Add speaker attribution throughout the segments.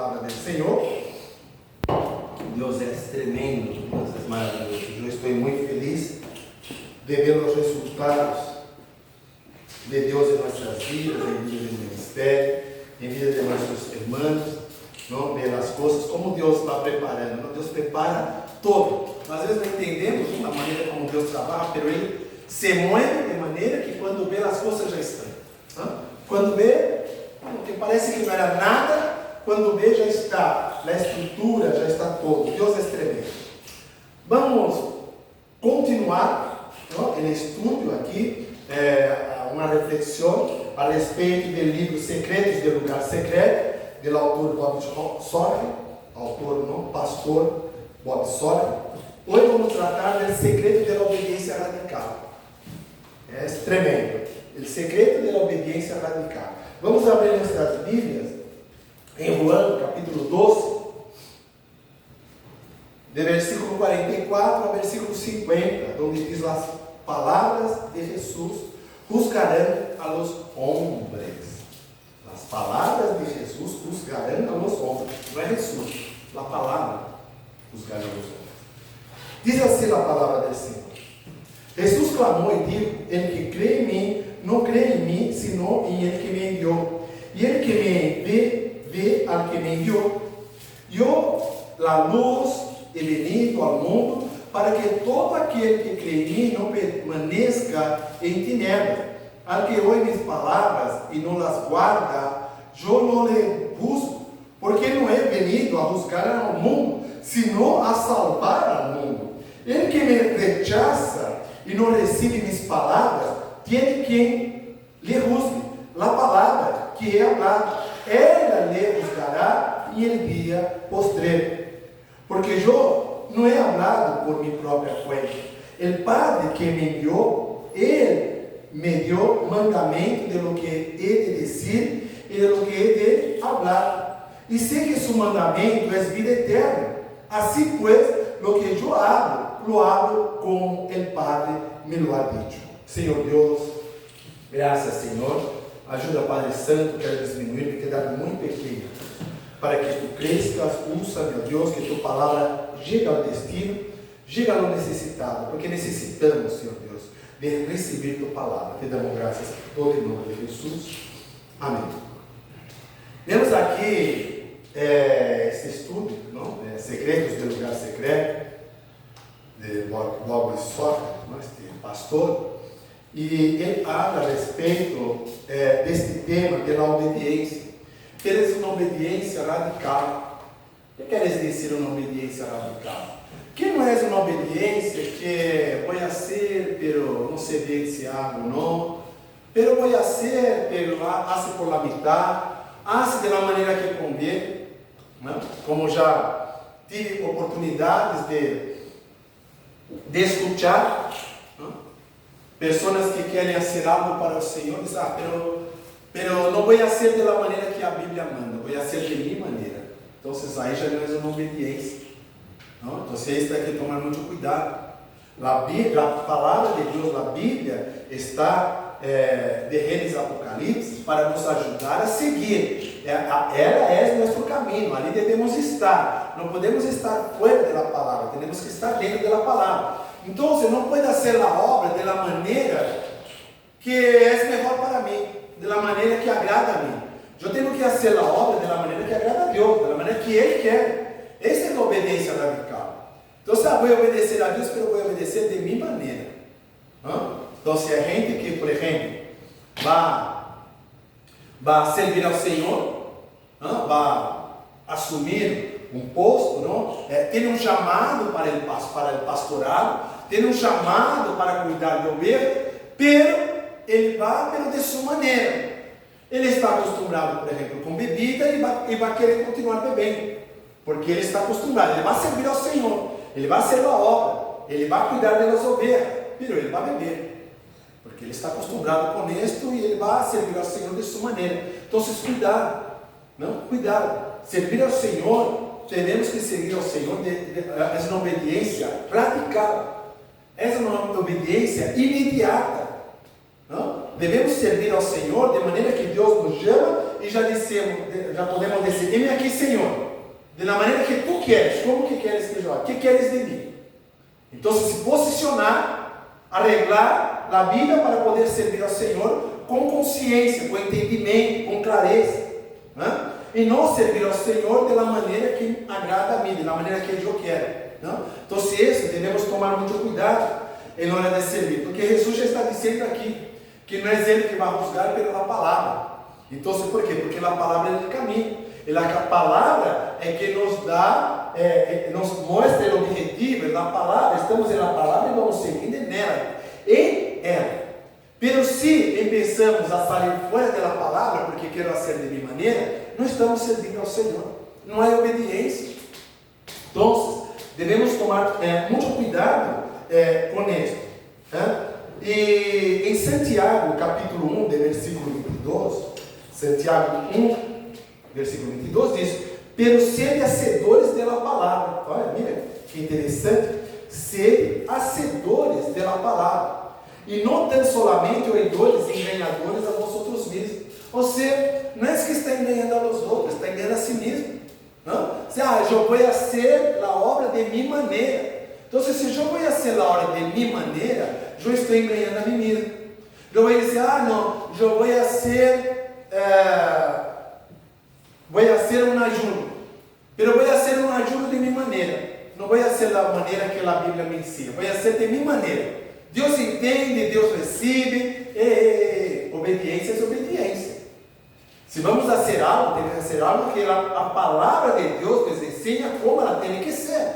Speaker 1: palavra do Senhor. Deus é tremendo, Deus é maravilhoso. Eu estou muito feliz de ver os resultados de Deus em nossas vidas, em vida do ministério, em vida de nossos irmãos, não? Ver as coisas, como Deus está preparando. Não? Deus prepara todo. Às vezes não entendemos a maneira como Deus trabalha, mas Ele se move de maneira que quando vê as coisas já estão. Não? Quando vê, que parece que não era nada, quando vê já está, na estrutura já está todo. Deus é tremendo. Vamos continuar no estudo aqui, uma reflexão a respeito do livro Secretos do Lugar Secreto, do autor Bob Sorge, autor não, pastor Bob Sorge. Hoje vamos tratar do secreto da obediência radical. É tremendo. O secreto da obediência radical. Vamos abrir nossas Bíblias em João, capítulo 12, de versículo 44 ao versículo 50, onde diz as palavras de Jesus juzgarão a los hombres. As palavras de Jesus juzgarão a los hombres. Não é Jesus, a palavra juzgarão a los hombres. Diz assim a palavra do Senhor. Jesus clamou e disse: el que crê em mim, não crê em mim, senão em ele que me enviou. E ele que me vê al que me enviou. Eu, a luz, he venido ao mundo, para que todo aquele que crê em mim não permaneça em tinieblas. Al que ouve minhas palavras e não las guarda, eu não lhe busco, porque não é venido a buscar ao mundo, senão a salvar ao mundo. Ele que me rechaça e não recebe minhas palavras, tem quem lhe juzgue a palavra que é hablada. Ela lhe juzgará em el dia postreiro. Porque eu não é hablado por minha própria conta. O Padre que me enviou, Ele me deu mandamento de lo que he de dizer e de lo que he de hablar. E sei que su mandamento é vida eterna. Assim pues, lo que eu hablo, lo hablo como o Padre me lo ha dicho. Senhor Deus, graças, Senhor. Ajuda, Padre Santo, quero diminuir, me quedar muito pequeno, para que tu crescas, usa, meu Deus, que tua palavra chegue ao destino, chegue ao necessitado, porque necessitamos, Senhor Deus, de receber tua palavra. Te damos graças por todo em nome de Jesus. Amém. Vemos aqui esse estudo, não? Segredos do Lugar Secreto, de Bob Sorge, este pastor. E ele fala a respeito deste tema da obediência. Queres uma obediência radical. O que queres dizer uma obediência radical? Que não é uma obediência que vou fazer, pero não sei bem se hago ou não, pero vou fazer, pero hace por la mitad, hace de la maneira que convém, não? Como já tive oportunidades de escutar, pessoas que querem fazer algo para o Senhor, dizem, pero não vou fazer da maneira que a Bíblia manda, vou fazer de minha maneira. Então, aí já não é uma obediência. Não? Então, isso tem que tomar muito cuidado. A palavra de Deus na Bíblia está de Gênesis Apocalipse para nos ajudar a seguir. Ela é nosso caminho, ali devemos estar. Não podemos estar fora da palavra, temos que estar dentro da palavra. Então, você não pode fazer a obra da maneira que é melhor para mim, da maneira que agrada a mim. Eu tenho que fazer a obra da maneira que agrada a Deus, da maneira que Ele quer. Essa é a obediência radical. Então, se eu vou obedecer a Deus, eu vou obedecer de minha maneira. Então, se a gente que, por exemplo, vai servir ao Senhor, vai assumir um posto, não? Tem um chamado para o pastorado, tem um chamado para cuidar de ovelha, pero ele vai de sua maneira. Ele está acostumado, por exemplo, com bebida e vai querer continuar bebendo, porque ele está acostumado. Ele vai servir ao Senhor, ele vai ser a obra, ele vai cuidar das ovelhas, pero ele vai beber, porque ele está acostumado com isto e ele vai servir ao Senhor de sua maneira. Então, cuidado, não? Cuidado. Servir ao Senhor, temos que servir ao Senhor é uma obediência radical, é uma obediência imediata. Não? Devemos servir ao Senhor de maneira que Deus nos chama e já podemos dizer, heme aqui, Senhor, de la maneira que tu queres, como que queres que eu haga, que queres de mim. Então, se posicionar, arreglar a vida para poder servir ao Senhor com consciência, com entendimento, com clareza, né? E não servir ao Senhor de la maneira que agrada a mim, de la maneira que eu quero, né? Então, se isso, devemos tomar muito cuidado em hora de servir, porque Jesus já está dizendo aqui que não é Ele que vai juzgar pela palavra. Então, por quê? Porque a palavra é o caminho. E a palavra é que nos dá, nos mostra o objetivo da palavra. Estamos na palavra e vamos seguindo nela, em ela. Mas se começamos a sair fora da palavra, porque quero fazer de minha maneira, não estamos servindo ao Senhor. Não há obediência. Então, devemos tomar muito cuidado com isso. E em Santiago, capítulo 1, versículo 22, Santiago 1, versículo 22 diz: pero sede hacedores da palavra. Olha, mira, que interessante. Sede hacedores da palavra. E não tão solamente oidores e enganadores a vosotros mesmos. Você não é que está enganando a los outros, está enganando a si mesmo. Não? Eu vou fazer a obra de minha maneira. Então, se eu vou fazer a obra de minha maneira, eu estou enganando a mim mesmo. Eu vou dizer, não, eu vou fazer um ajuno. Mas eu vou fazer um ajuno de minha maneira. Não vou fazer da maneira que a Bíblia me ensina. Vou fazer de minha maneira. Deus entende, Deus recebe. Obediência é obediência. Se vamos fazer algo, tem que fazer algo que a palavra de Deus nos ensina como ela tem que ser.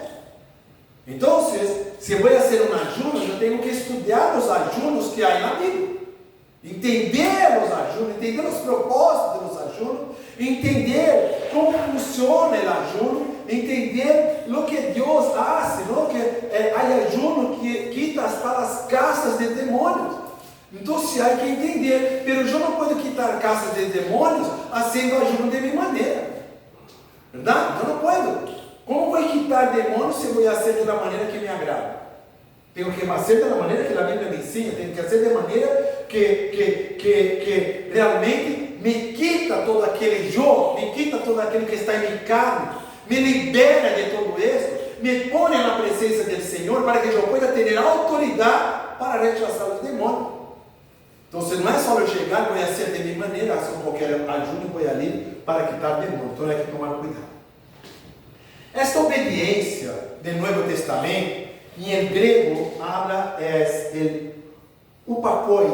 Speaker 1: Então, se eu vou fazer um ajuno, eu tenho que estudar os ajunos que há na Bíblia. Entender os ajunos, entender os propósitos dos ajunos, entender como funciona o ajuno, entender o que Deus faz, que há ajuno que quita hasta as casas de demônios. Então, se há que entender, mas eu não posso quitar casas de demônios fazendo ajuno de minha maneira, verdade? Eu não posso. Como vou quitar demônios se eu vou fazer da maneira que me agrada? Tenho que fazer da maneira que a Bíblia me ensina, tenho que fazer de maneira que realmente me quita todo aquele jogo, me quita todo aquele que está em minha carne, me libera de todo isso, me põe na presença do Senhor para que eu possa ter autoridade para rechazar os demônios. Então, não é só eu chegar, vou fazer de minha maneira, faço qualquer ajuda e vou ali para quitar demônios. Então, é que tomar cuidado. Esta obediência do Novo Testamento, em grego, habla upakoi,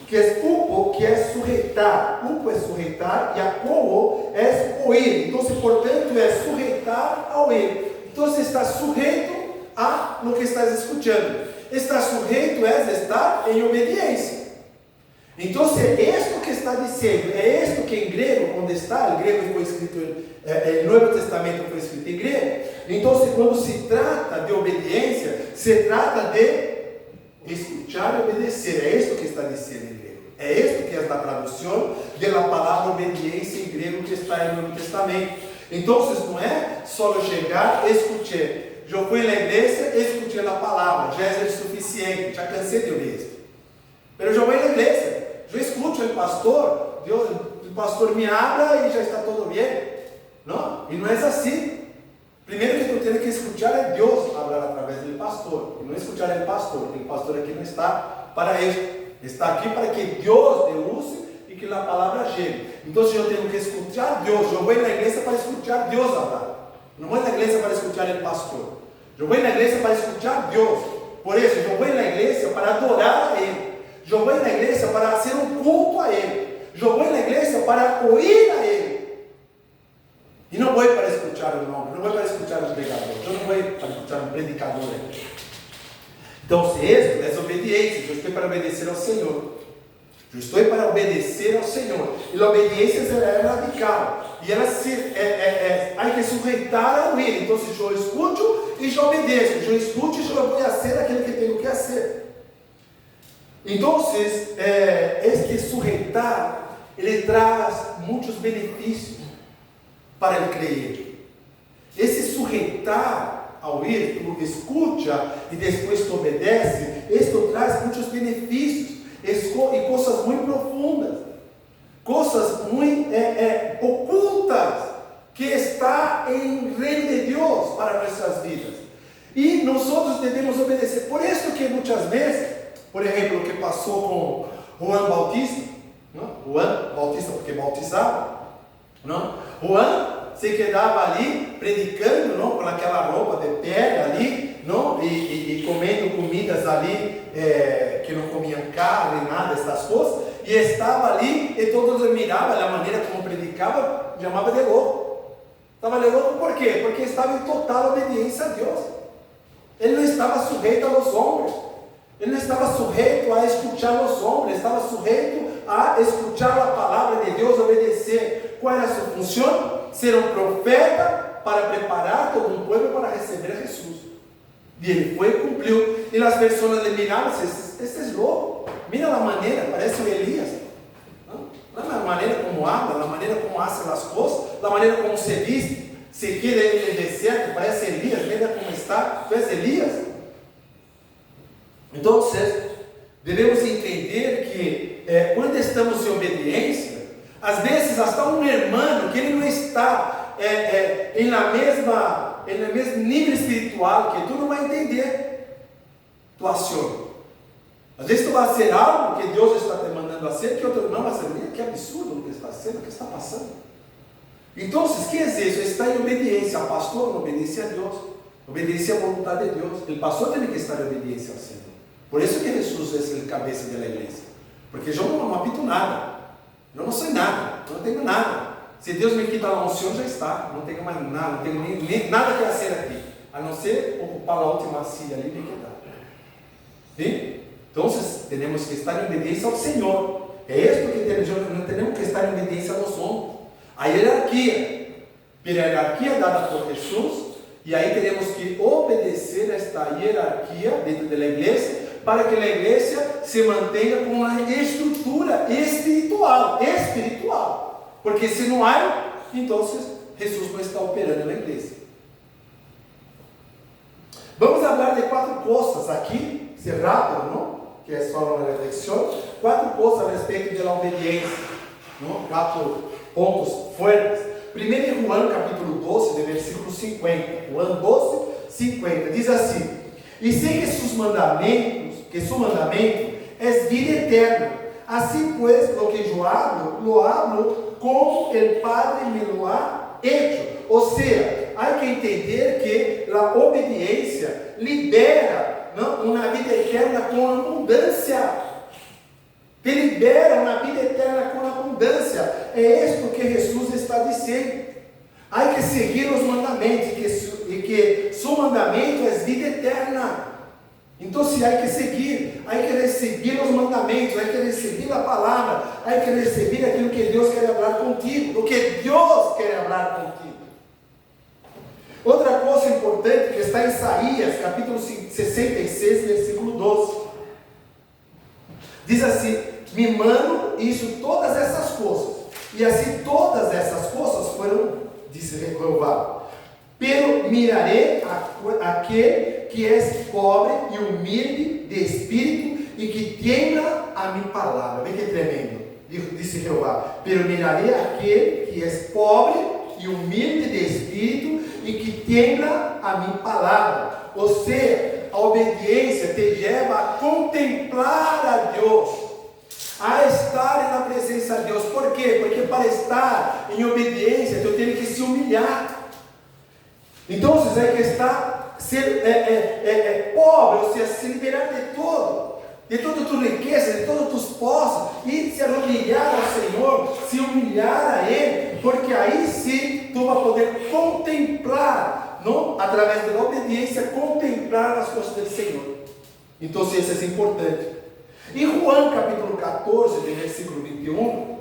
Speaker 1: que é upo, que é sujeitar, upo é sujeitar, e akoo é oír. Então, portanto, é sujeitar a oír. Então, você está sujeito a lo que estás escutando. Estar sujeito é estar em obediência. Então, é isto que está dizendo, é isto que em grego, quando está, o grego foi escrito, o Novo Testamento foi escrito em grego. Então, quando se trata de obediência, se trata de escuchar e obedecer. É isto que está dizendo em grego. É isto que é a tradução da palavra obediência em grego que está no Novo Testamento. Então, não é só chegar e escutar. Eu fui na igreja e escutei a palavra, já é suficiente, já cansei de ouvir isso. Mas eu vou na igreja, eu escuto o pastor, o pastor me habla e já está tudo bem. Não? E não é assim. Primeiro que eu tenho que escutar é Deus falar através do pastor, e não escutar o pastor, porque o pastor aqui não está para isso, está aqui para que Deus o use e que a palavra chegue. Então, se eu tenho que escutar Deus, eu vou na igreja para escutar Deus falar. Não vou na igreja para escutar o pastor. Eu vou na igreja para escutar Deus. Por isso, eu vou na igreja para adorar a Ele. Eu vou na igreja para fazer um culto a Ele. Eu vou na igreja para ouvir a Ele. E não vou para escutar o nome, não vou para escutar o pregador, eu não vou para escutar um predicador. Então, se isso é obediência, eu estou para obedecer ao Senhor. Eu estou para obedecer ao Senhor. E a obediência é radical. E ela há que sujeitar a Ele. Então, se eu escuto e eu obedeço, eu escuto e eu vou fazer aquilo que tenho que fazer. Então, este sujeitar, ele traz muitos benefícios para o crer. Esse sujeitar ao ir, tu escuta e depois tu obedece, isso traz muitos benefícios e coisas muito profundas. cosas muy ocultas que está en el reino de Dios para nuestras vidas. Y nosotros debemos obedecer. Por eso que muchas veces, por ejemplo, lo que pasó con Juan Bautista, ¿no? Juan Bautista, porque bautizaba, ¿no? Juan se quedava ali predicando, não, com aquela roupa de pele ali, não, e comendo comidas ali que não comiam carne, nada, essas coisas, e estava ali e todos admiravam a maneira como predicava, chamava de louco. Estava de louco por quê? Porque estava em total obediência a Deus. Ele não estava sujeito aos homens, ele não estava sujeito a escutar os homens, estava sujeito a escutar a palavra de Deus, obedecer. Qual era a sua função? Ser um profeta para preparar todo um povo para receber a Jesus. E ele foi e cumpriu. E as pessoas le miravam, esse é louco. Mira a maneira, parece o Elias. Não é a maneira como habla, a maneira como hace as coisas, a maneira como se viste. Se quer ele no deserto, parece Elias. Mira como está, tu és Elias. Então, devemos entender que quando estamos em obediência, às vezes até um irmão que ele não está no mesmo nível espiritual que tu, não vai entender tu ação. Às vezes tu vai fazer algo que Deus está te mandando fazer, que outro irmão vai dizer, que absurdo o que está sendo, o que está passando. Então, o que é isso? Está em obediência ao pastor, em obediência a Deus, obediência à vontade de Deus. O pastor tem que estar em obediência ao Senhor. Por isso que Jesus é a cabeça da igreja. Porque eu não apito nada. Eu não sei nada, eu não tenho nada. Se Deus me quita a unção, já está. Não tenho mais nada, não tenho nem nada que fazer aqui. A não ser ocupar a última silla ali e me quedar. ¿Sí? Então, temos que estar em obediência ao Senhor. É isso que não temos que estar em obediência aos homens. A hierarquia. A hierarquia dada por Jesus. E aí temos que obedecer a esta hierarquia dentro da igreja, para que a igreja se mantenha com uma estrutura espiritual. Porque se não há, então Jesus não está operando na igreja. Vamos falar de 4 coisas aqui, ser rápido, não? Que é só uma reflexão. 4 coisas a respeito da obediência, não? 4 pontos fortes. Primeiro em Juan capítulo 12, de versículo 50. Juan 12, 50. Diz assim: e sei que sus mandamentos, que su mandamento es vida eterna. Así pues, lo que yo hablo, lo hablo como el Padre me lo ha hecho. Ou seja, há que entender que a obediência libera, não, uma vida eterna com abundância. Te libera uma vida eterna com abundância. É isso que Jesus está dizendo. Há que seguir os mandamentos, e que seu mandamento é vida eterna. Então, se há que seguir, há que receber os mandamentos, há que receber a palavra, há que receber aquilo que Deus quer falar contigo, o que Deus quer falar contigo. Outra coisa importante que está em Isaías, capítulo 66, versículo 12. Diz assim: me mando isso, todas essas coisas. E assim todas essas coisas foram, disse Jeová. Pero miraré aquele que é pobre e humilde de espírito e que tembla a minha palavra. Vê que tremendo, disse Jeová. Pero miraré aquele que é pobre e humilde de espírito e que tembla a minha palavra. Ou seja, a obediência te leva a contemplar a Deus, a estar na presença de Deus. Por quê? Porque para estar em obediência, eu tenho que se humilhar. Então, se é que está ser pobre, ou seja, se liberar de toda a tua riqueza, de todas as tuas posses, e se humilhar ao Senhor, se humilhar a Ele, porque aí sim tu vai poder contemplar, não? Através da obediência, contemplar as coisas do Senhor. Então, isso é importante. Em Juan capítulo 14, versículo 21,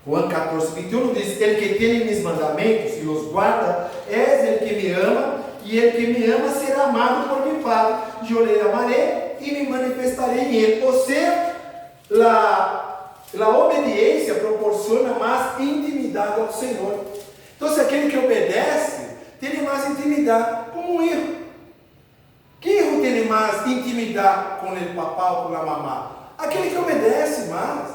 Speaker 1: Juan 14, 21 diz: ele que tem mis mandamentos e os guarda, és ele que me ama, e ele que me ama será amado por meu Pai. E eu lhe amarei e me manifestarei em ele. Ou seja, a obediência proporciona mais intimidade ao Senhor. Então, se aquele que obedece tem mais intimidade, como um erro. Que erro tem mais intimidade com o papá ou com a mamá? Aquele que obedece mais.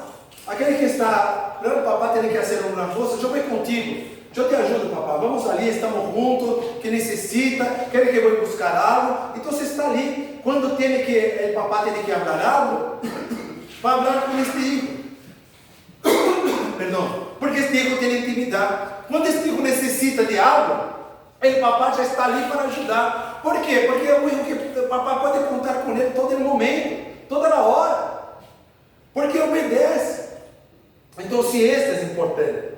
Speaker 1: Aquele que está não, papá tem que fazer uma coisa, eu vou contigo, eu te ajudo, papá, vamos ali, estamos juntos, que necessita, quer que eu vou buscar algo, então você está ali, quando tem que, o papá tem que falar algo, vai falar com este hijo, perdão, porque este hijo tem intimidade, quando este hijo necessita de algo, o papá já está ali para ajudar, por quê? Porque é o hijo que o papá pode contar com ele todo momento, toda a hora, porque obedece. Então, se este é importante,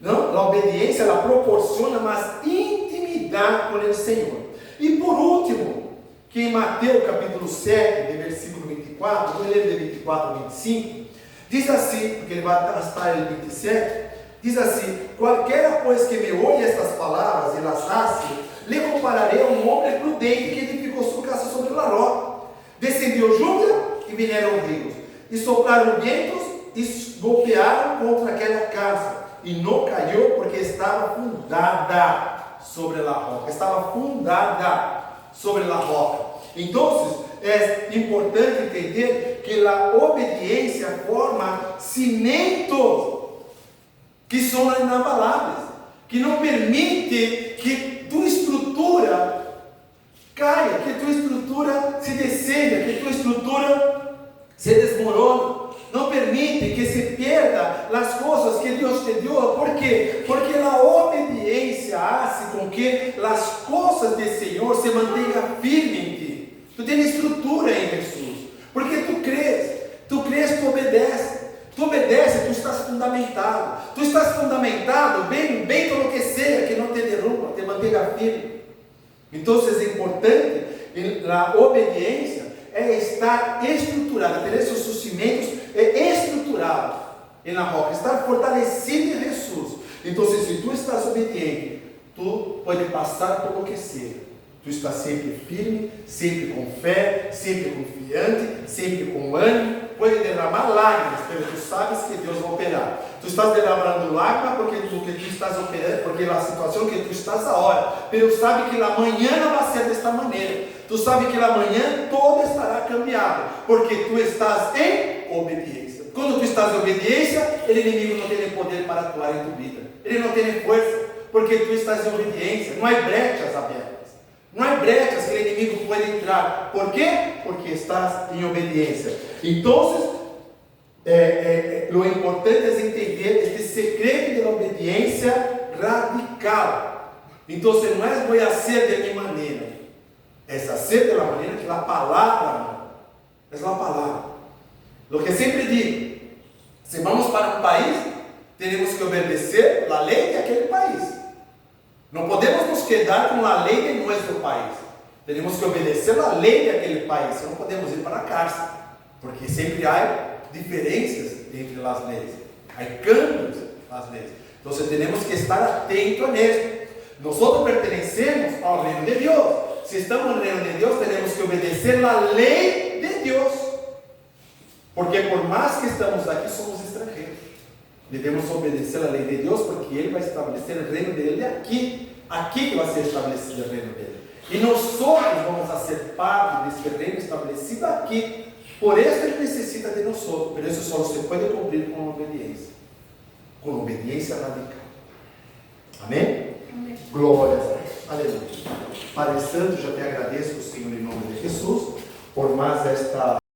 Speaker 1: não? A obediência, ela proporciona mais intimidade com o Senhor. E por último, que em Mateus capítulo 7, de versículo 24, vou ler de 24 a 25, diz assim, porque ele vai estar em 27, diz assim: qualquer pois que me ouve estas palavras e las hace, lhe compararei a um homem prudente que edificou sua casa sobre a rocha. Descendeu lluvia e vieram rios, e sopraram ventos e golpearam contra aquela casa, e não caiu porque estava fundada sobre a roca. Estava fundada sobre a roca. Então, é importante entender que a obediência forma cimentos que são inabaláveis, que não permite que tua estrutura caia, que tua estrutura se descenda, que tua estrutura se desmorone. Não permite que se perda as coisas que Deus te deu. ¿Por quê? Porque a obediência faz com que as coisas do Senhor se mantenham firmes em ti. Tu tens estrutura em Jesus, porque tu crês, tu obedeces. Tu obedeces, tu estás fundamentado. Tu estás fundamentado, bem todo que seja, que não te derruba, te mantenha firme. Então, é importante, a obediência é estar estruturado, ter esses cimentos estruturados na roca, estar fortalecido em Jesus. Então, se tu estás obediente, tu pode passar por lo que seja. Tu estás sempre firme, sempre com fé, sempre confiante, sempre com ânimo. Pode derramar lágrimas, porque tu sabes que Deus vai operar. Tu estás derramando lágrimas porque tu estás operando, porque a situação que tu estás agora. Mas tu sabes que amanhã não vai ser desta maneira. Tu sabes que amanhã todo estará cambiado, porque tu estás em obediência. Quando tu estás em obediência, o inimigo não tem poder para atuar em tua vida. Ele não tem força, porque tu estás em obediência. Não há brechas abertas. Não há brechas que o inimigo pode entrar. Por quê? Porque estás em obediência. Então, o importante é entender este segredo da obediência radical. Então, não é vou ser de minha maneira, é ser de la maneira que a palavra é a palavra. O que sempre digo, se vamos para um país, temos que obedecer a lei daquele país. Não podemos nos quedar com a lei de nosso país. Temos que obedecer a lei daquele país. Não podemos ir para a cárcel, porque sempre há diferenças entre as leis. Há câmbios nas leis. Então, temos que estar atentos a isso. Nós pertencemos ao reino de Deus. Se estamos no reino de Deus, temos que obedecer a lei de Deus. Porque por mais que estamos aqui, somos estrangeiros. Devemos obedecer a lei de Deus, porque Ele vai estabelecer o reino dele aqui. Aqui que vai ser estabelecido o reino dele. E nós vamos a ser parte desse reino estabelecido aqui. Por isso Ele necessita de nós. Por isso só se pode cumprir com obediência. Com obediência radical. Amém? Amém. Glória a Deus. Aleluia. Pai Santo, já te agradeço, Senhor, em nome de Jesus, por mais esta